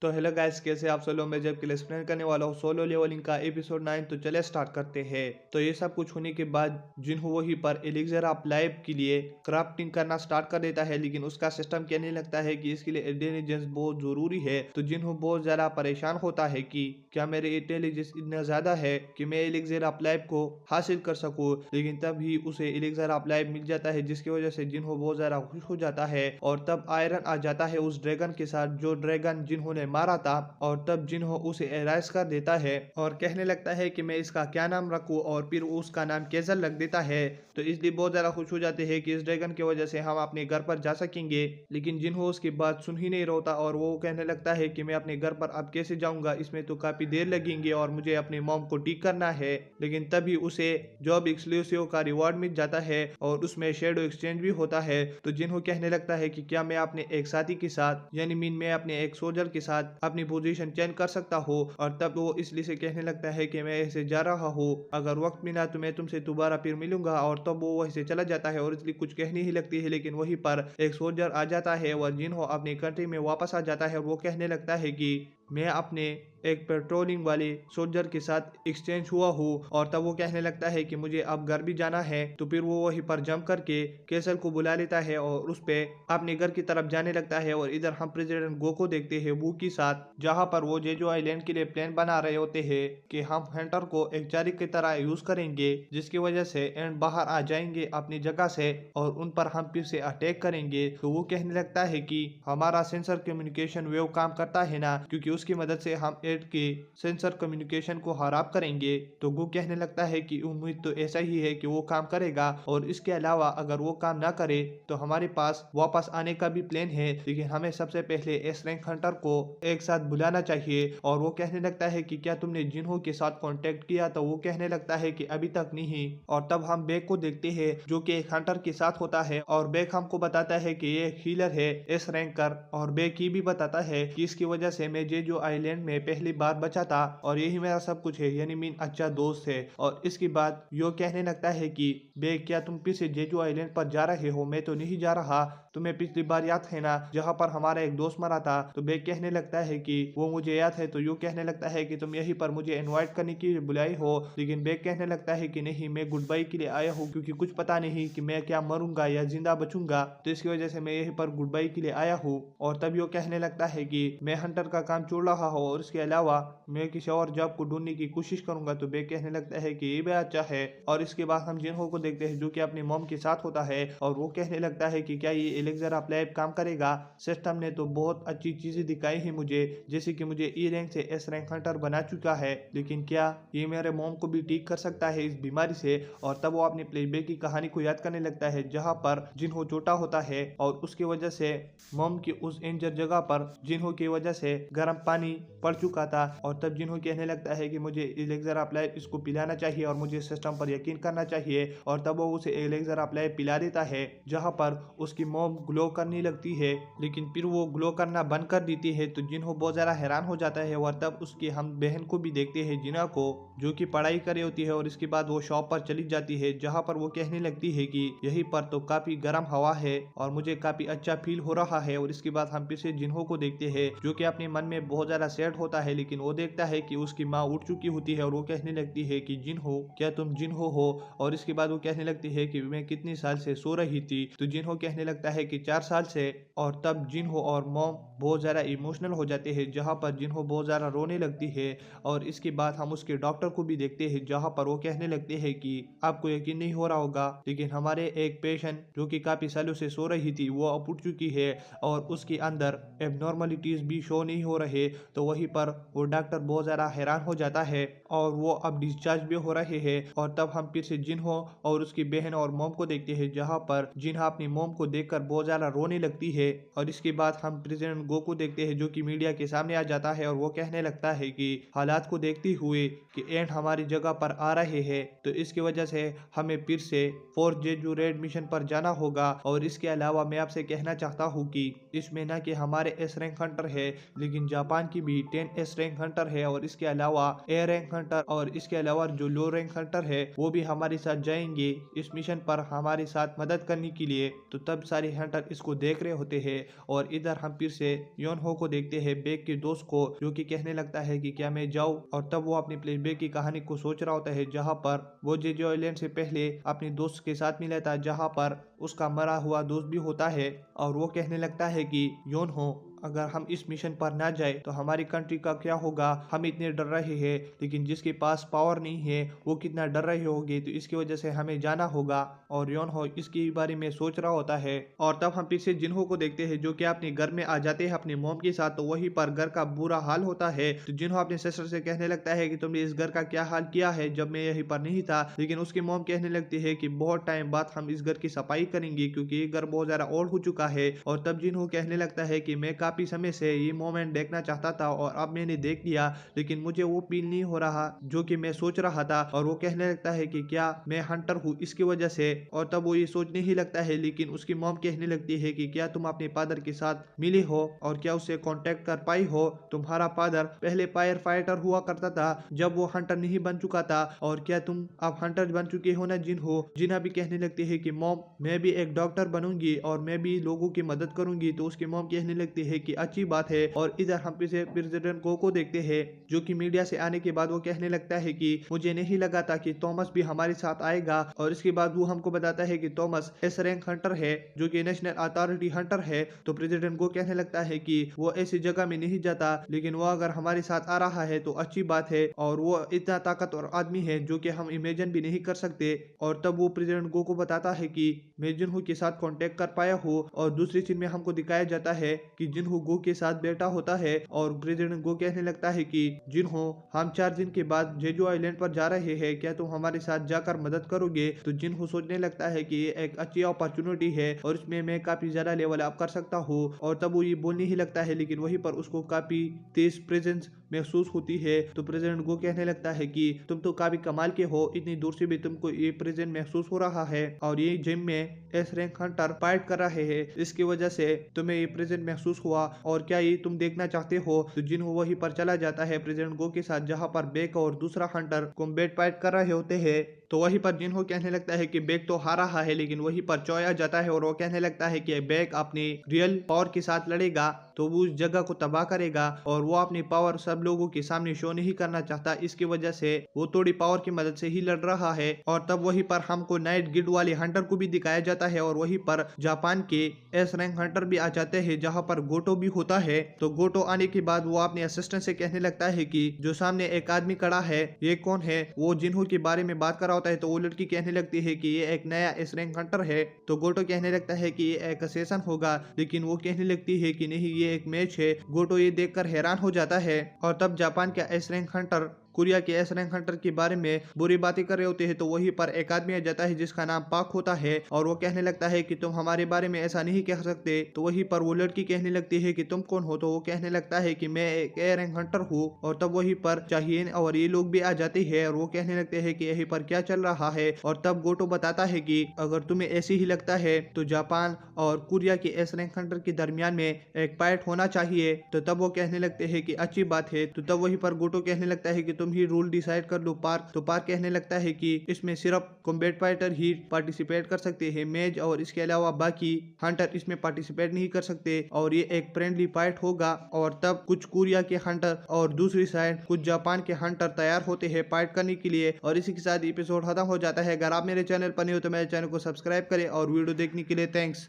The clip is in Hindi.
तो हेलो गाइस, कैसे आप सब लोग। मैं जब के लिए एक्सप्लेन करने वाला हूँ सोलो लेवलिंग का एपिसोड 9। तो चले स्टार्ट करते हैं। तो ये सब कुछ होने के बाद जिन्हों वहीं पर एलिक्सर ऑफ लाइफ के लिए क्राफ्टिंग करना स्टार्ट कर देता है, लेकिन उसका सिस्टम कहने लगता है कि इसके लिए इंटेलिजेंस बहुत जरूरी है। तो जिन्हों बहुत ज्यादा परेशान होता है कि क्या मेरे इंटेलिजेंस इतना ज्यादा है कि मैं एलिक्सर ऑफ लाइफ को हासिल कर सकूं, लेकिन तब ही उसे एलिक्सर ऑफ लाइफ मिल जाता है, जिसकी वजह से जिन्हों बहुत ज्यादा खुश हो जाता है। और तब आयरन आ जाता है उस ड्रैगन के साथ, जो ड्रैगन जिन्होंने मारा था। और तब जिन्हों उसे एराइज कर देता है और कहने लगता है कि मैं इसका क्या नाम रखूं, और फिर उसका नाम केजल रख देता है। तो इसलिए बहुत ज्यादा खुश हो जाते हैं कि इस ड्रैगन की वजह से हम अपने घर पर जा सकेंगे। लेकिन जिन्हों उसकी बात सुन ही नहीं रहा और वो कहने लगता है कि मैं अपने घर पर अब कैसे जाऊंगा, इसमें तो काफी देर लगेंगे और मुझे अपनी मॉम को ठीक करना है। लेकिन तभी उसे जॉब एक्सक्लूसिव का रिवॉर्ड मिल जाता है और उसमें शेडो एक्सचेंज भी होता है। तो जिन्हों कहने लगता है कि क्या मैं अपने एक साथी के साथ यानी मीन मैं अपने एक सोल्जर के साथ अपनी पोजीशन चेंज कर सकता हूँ। और तब वो इसलिए से कहने लगता है कि मैं ऐसे जा रहा हूँ, अगर वक्त मिला तो मैं तुमसे दोबारा फिर मिलूंगा। और तब वो वहीं से चला जाता है और इसलिए कुछ कहने ही लगती है। लेकिन वहीं पर एक सोल्जर आ जाता है और जिन्हों अपनी कंट्री में वापस आ जाता है और वो कहने लगता है कि मैं अपने एक पेट्रोलिंग वाले सोल्जर के साथ एक्सचेंज हुआ हूँ। और तब वो कहने लगता है कि मुझे अब घर भी जाना है। तो फिर वो वहीं पर जंप करके केसल को बुला लेता है और उस पे अपने घर की तरफ जाने लगता है। और इधर हम प्रेसिडेंट गो को देखते हैं वो के साथ, जहाँ पर वो जेजो आइलैंड के लिए प्लान बना रहे होते हैं कि हम हंटर को एक चारी की तरह यूज करेंगे, जिसकी वजह से एंड बाहर आ जाएंगे अपनी जगह से और उन पर हम फिर से अटैक करेंगे। तो वो कहने लगता है कि हमारा सेंसर कम्युनिकेशन वेव काम करता है ना, क्योंकि उसकी मदद से हम एड के सेंसर कम्युनिकेशन को खराब करेंगे। तो गो कहने लगता है कि उम्मीद तो ऐसा ही है कि वो काम करेगा, और इसके अलावा अगर वो काम ना करे तो हमारे पास वापस आने का भी प्लान है, लेकिन हमें सबसे पहले एस रैंक हंटर को एक साथ बुलाना चाहिए। और वो कहने लगता है कि क्या तुमने जिन्हों के साथ कांटेक्ट किया। तो वो कहने लगता है कि अभी तक नहीं। और तब हम बेक को देखते हैं जो कि एक हंटर के साथ होता है, और बेक हमको बताता है कि ये एक हीलर है एस रैंकर। और बेक ये भी बताता है कि इसकी वजह से मैं जेजो आइलैंड में पहली बार बचा था और यही मेरा सब कुछ है, यानी मीन अच्छा दोस्त है। और इसके बाद यो कहने लगता है कि बेक क्या तुम फिर से जेजो आइलैंड पर जा रहे हो। मैं तो नहीं जा रहा, तुम्हें पिछली बार याद है ना जहाँ पर हमारा एक दोस्त मरा था। तो बेक कहने लगता है कि वो मुझे याद है। तो यू कहने लगता है कि तुम यहीं पर मुझे इनवाइट करने के लिए बुलाई हो। लेकिन बेक कहने लगता है कि नहीं, मैं गुड बाई के लिए आया हूँ, क्योंकि कुछ पता नहीं कि मैं क्या मरूंगा या जिंदा बचूंगा। तो इसकी वजह से मैं यहीं पर गुड बाई के लिए आया हूँ। और तब यो कहने लगता है कि मैं हंटर का काम छोड़ रहा हूँ और इसके अलावा मैं किसी और जॉब को ढूंढने की कोशिश करूंगा। तो बेक कहने लगता है कि ये भी अच्छा है। और इसके बाद हम जिन्हों को देखते हैं जो कि अपनी मॉम के साथ होता है, और वो कहने लगता है कि क्या ये एलेक्सर ऑफ लाइफ काम करेगा। सिस्टम ने तो बहुत अच्छी चीजें दिखाई है मुझे, जैसे कि मुझे ई रैंक से एस रैंक हंटर बना चुका है, लेकिन क्या ये मेरे मॉम को भी ठीक कर सकता है इस बीमारी से। और तब वो अपने प्लेबैक की कहानी को याद करने लगता है जहाँ पर जिन्हों छोटा होता है और उसकी वजह से मॉम की उस इंजर जगह पर जिन्हों की वजह से गर्म पानी पड़ चुका था। और तब जिन्हों कहने लगता है कि मुझे एलेक्सर ऑफ लाइफ इसको पिलाना चाहिए और मुझे सिस्टम पर यकीन करना चाहिए। और तब वो उसे एलेक्सर ऑफ लाइफ पिला देता है, जहाँ पर उसकी मॉम ग्लो करने लगती है, लेकिन फिर वो ग्लो करना बंद कर देती है। तो जिन्हों बहुत ज्यादा हैरान हो जाता है। और तब उसकी हम बहन को भी देखते हैं, जिना को, जो कि पढ़ाई करे होती है। और इसके बाद वो शॉप पर चली जाती है, जहाँ पर वो कहने लगती है कि यहीं पर तो काफी गर्म हवा है और मुझे काफी अच्छा फील हो रहा है। और इसके बाद हम फिर से जिन्हों को देखते हैं जो कि अपने मन में बहुत ज्यादा सैड होता है, लेकिन वो देखता है कि उसकी माँ उठ चुकी होती है और वो कहने लगती है कि जिन्हों क्या तुम जिन्हों हो। और इसके बाद वो कहने लगती है कि मैं कितनी साल से सो रही थी। तो जिन्हों कहने लगता है कि 4 साल से। और तब जिन्हों और मॉम बहुत ज्यादा इमोशनल हो जाते हैं, जहाँ पर जिन्हों बहुत ज्यादा रोने लगती है। और इसके बाद हम उसके डॉक्टर को भी देखते हैं, जहाँ पर वो कहने लगते हैं कि आपको यकीन नहीं हो रहा होगा, लेकिन हमारे एक पेशेंट जो कि काफी सालों से सो रही थी वो अब उठ चुकी है और उसके अंदर एबनॉर्मलिटीज भी शो नहीं हो रहे। तो वहीं पर वो डॉक्टर बहुत ज्यादा हैरान हो जाता है और वो अब डिस्चार्ज भी हो रहे हैं। और तब हम फिर से जिन्हों और उसकी बहन और मॉम को देखते हैं, जहाँ पर जिन्हा अपनी मॉम को देखकर बहुत ज्यादा रोने लगती है। और इसके बाद हम प्रेसिडेंट गो को देखते हैं, जो कि मीडिया के सामने आ जाता है और वो कहने लगता है कि हालात को देखते हुए कि एंड हमारी जगह पर आ रहे हैं, तो इसकी वजह से हमें फिर से फोर्थ जेजू रेड मिशन पर जाना होगा। और इसके अलावा मैं आपसे कहना चाहता हूँ कि इसमें न कि हमारे एस रैंक हंटर है, लेकिन जापान की भी 10 एस रैंक हंटर है। और इसके अलावा ए रैंक हंटर और इसके अलावा जो लो रैंक हंटर है वो भी हमारे साथ जाएंगे इस मिशन पर हमारे साथ मदद करने के लिए। तो तब सारी हंटर इसको देख रहे होते हैं। और इधर हम फिर से योन हो को देखते हैं, बेक के दोस्त को, जो कि कहने लगता है कि क्या मैं जाऊं। और तब वो अपनी फ्लैशबैक की कहानी को सोच रहा होता है, जहां पर वो जेजे आइलैंड से पहले अपने दोस्त के साथ मिला था, जहां पर उसका मरा हुआ दोस्त भी होता है। और वो कहने लगता है कि योन हो, अगर हम इस मिशन पर ना जाए तो हमारी कंट्री का क्या होगा। हम इतने डर रहे हैं, लेकिन जिसके पास पावर नहीं है वो कितना डर रहे होंगे, तो इसकी वजह से हमें जाना होगा। और योन हो इसके बारे में सोच रहा होता है। और तब हम फिर से जिन्हो को देखते हैं, जो कि अपने घर में आ जाते हैं अपने मॉम के साथ। तो वहीं पर घर का बुरा हाल होता है। तो जिन्हो अपने सिस्टर से कहने लगता है कि तुमने इस घर का क्या हाल किया है जब मैं यहीं पर नहीं था। लेकिन उसकी मॉम कहने लगती है कि बहुत टाइम बाद हम इस घर की सफाई करेंगे, क्योंकि ये घर बहुत ज्यादा ओल्ड हो चुका है। और तब जिन्हो कहने लगता है कि मैं काफी समय से ये मोमेंट देखना चाहता था और अब मैंने देख लिया, लेकिन मुझे वो फील नहीं हो रहा जो कि मैं सोच रहा था। और वो कहने लगता है कि क्या मैं हंटर हूँ इसकी वजह से। और तब वो ये सोचने ही लगता है, लेकिन उसकी मॉम कहने लगती है कि क्या तुम अपने फादर के साथ मिली हो और क्या उससे कांटेक्ट कर पाई हो। तुम्हारा फादर पहले फायर फाइटर हुआ करता था जब वो हंटर नहीं बन चुका था, और क्या तुम अब हंटर बन चुके हो ना जिन्हो। जिन्हा भी कहने लगती है कि मॉम मैं भी एक डॉक्टर बनूंगी और मैं भी लोगों की मदद करूंगी। तो उसकी मॉम कहने लगती है कि अच्छी बात है। और इधर हम फिर से प्रेसिडेंट को देखते हैं, जो कि मीडिया से आने के बाद वो कहने लगता है कि मुझे नहीं लगा था कि थॉमस भी हमारे साथ आएगा। और इसके बाद वो हमको बताता है कि थॉमस एस रैंक हंटर है, जो कि नेशनल अथॉरिटी हंटर है। तो प्रेसिडेंट को कहने लगता है कि वो ऐसी जगह में नहीं जाता, लेकिन वो अगर हमारे साथ आ रहा है तो अच्छी बात है। और वो इतना ताकतवर आदमी है जो कि हम इमेजिन भी नहीं कर सकते। और तब वो प्रेसिडेंट को बताता है कि मैं जिन्हो के साथ कांटेक्ट कर पाया हूँ। और दूसरी सीन में हमको दिखाया जाता है कि जिन्हो गो के साथ बैठा होता है। और प्रेसिडेंट गो कहने लगता है कि जिन्हो हम 4 दिन के बाद जेजू आइलैंड पर जा रहे हैं, क्या तुम हमारे साथ जाकर मदद करोगे। तो जिन्हो सोचने लगता है कि ये एक अच्छी अपॉर्चुनिटी है और इसमें मैं काफी ज्यादा लेवल अप कर सकता हूँ। और तब वो ये बोलने ही लगता है, लेकिन वहीं पर उसको काफी तेज प्रेजेंस महसूस होती है। तो प्रेसिडेंट गो कहने लगता है कि तुम तो काफी कमाल के हो, इतनी दूर से भी तुमको ये प्रेजेंट महसूस हो रहा है। और ये जिम में एस रैंक हंटर फाइट कर रहे हैं, इसकी वजह से तुम्हें ये प्रेजेंट महसूस हुआ। और क्या ये तुम देखना चाहते हो। तो जिन्हो वहीं पर चला जाता है प्रेसिडेंट गो के साथ, जहां पर बेक और दूसरा हंटर कॉम्बैट फाइट कर रहे होते हैं। तो वहीं पर जिन्हो कहने लगता है कि बेक तो हार रहा है, लेकिन वहीं पर चॉय आ जाता है और वो कहने लगता है कि बेक अपनी रियल पावर के साथ लड़ेगा तो वो उस जगह को तबाह करेगा। और वो अपनी पावर सब लोगों के सामने शो नहीं करना चाहता, इसकी वजह से वो थोड़ी पावर की मदद से ही लड़ रहा है। और तब वहीं पर हमको नाइट गिल्ड वाले हंटर को भी दिखाया जाता है, और वहीं पर जापान के एस रैंक हंटर भी आ जाते हैं, जहां पर गोटो भी होता है। तो गोटो आने के बाद वो अपने असिस्टेंट से कहने लगता है कि जो सामने एक आदमी खड़ा है ये कौन है। वो जिन्हो के बारे में बात कर रहा होता है। तो वो लड़की कहने लगती है कि ये एक नया एस रैंक हंटर है। तो गोटो कहने लगता है कि ये एक सेशन होगा, लेकिन वो कहने लगती है कि नहीं ये एक मैच है। गोटो ये देखकर हैरान हो जाता है। और तब जापान का एस रैंक हंटर कोरिया के एस रैंक हंटर के बारे में बुरी बातें कर रहे होते हैं। तो वहीं पर एक आदमी आ जाता है जिसका नाम पाक होता है, और वो कहने लगता है कि तुम हमारे बारे में ऐसा नहीं कह सकते। तो वहीं पर वो लड़की कहने लगती है कि तुम कौन हो। तो वो कहने लगता है कि मैं एक ए रैंक हंटर हूँ। और तब वहीं पर चाहिए और ये लोग भी आ जाते हैं, और वो कहने लगते हैं कि यहीं पर क्या चल रहा है। और तब गोटो बताता है कि अगर तुम्हें ऐसे ही लगता है तो जापान और कोरिया के एस रैंक हंटर के दरमियान में एक फाइट होना चाहिए। तो तब वो कहने लगते हैं कि अच्छी बात है। तो तब वहीं पर गोटो कहने लगता है कि तुम ही रूल डिसाइड कर लो पार्क। तो पार्क कहने लगता है कि इसमें सिर्फ कॉम्बैट फाइटर ही पार्टिसिपेट कर सकते हैं, मेज और इसके अलावा बाकी हंटर इसमें पार्टिसिपेट नहीं कर सकते। और ये एक फ्रेंडली फाइट होगा। और तब कुछ कोरिया के हंटर और दूसरी साइड कुछ जापान के हंटर तैयार होते हैं फाइट करने के लिए। और इसी के साथ एपिसोड खत्म हो जाता है। अगर आप मेरे चैनल पर नहीं हो तो मेरे चैनल को सब्सक्राइब करें, और वीडियो देखने के लिए थैंक्स।